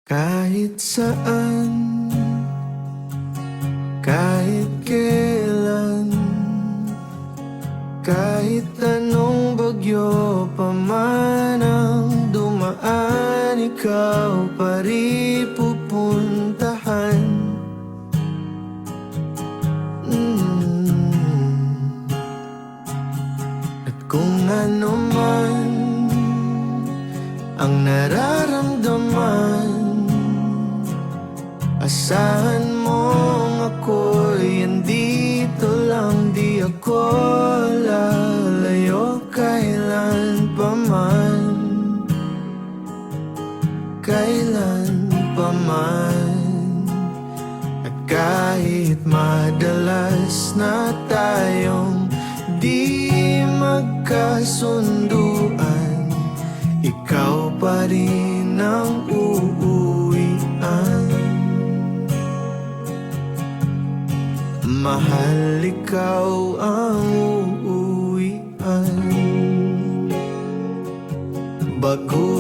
Kahit saan, kahit kailan, kahit anong bagyo pa man ang dumaan, ikaw pa rin pupuntahan. At kung ano man ang nararamdaman, asahan mong ako'y andito lang, di ako lalayo kailan pa man, kailan pa man. At kahit madalas na tayong di magkasunduan, ikaw pa rin ang uuwian. Mahal, ikaw ang uuwian. Bago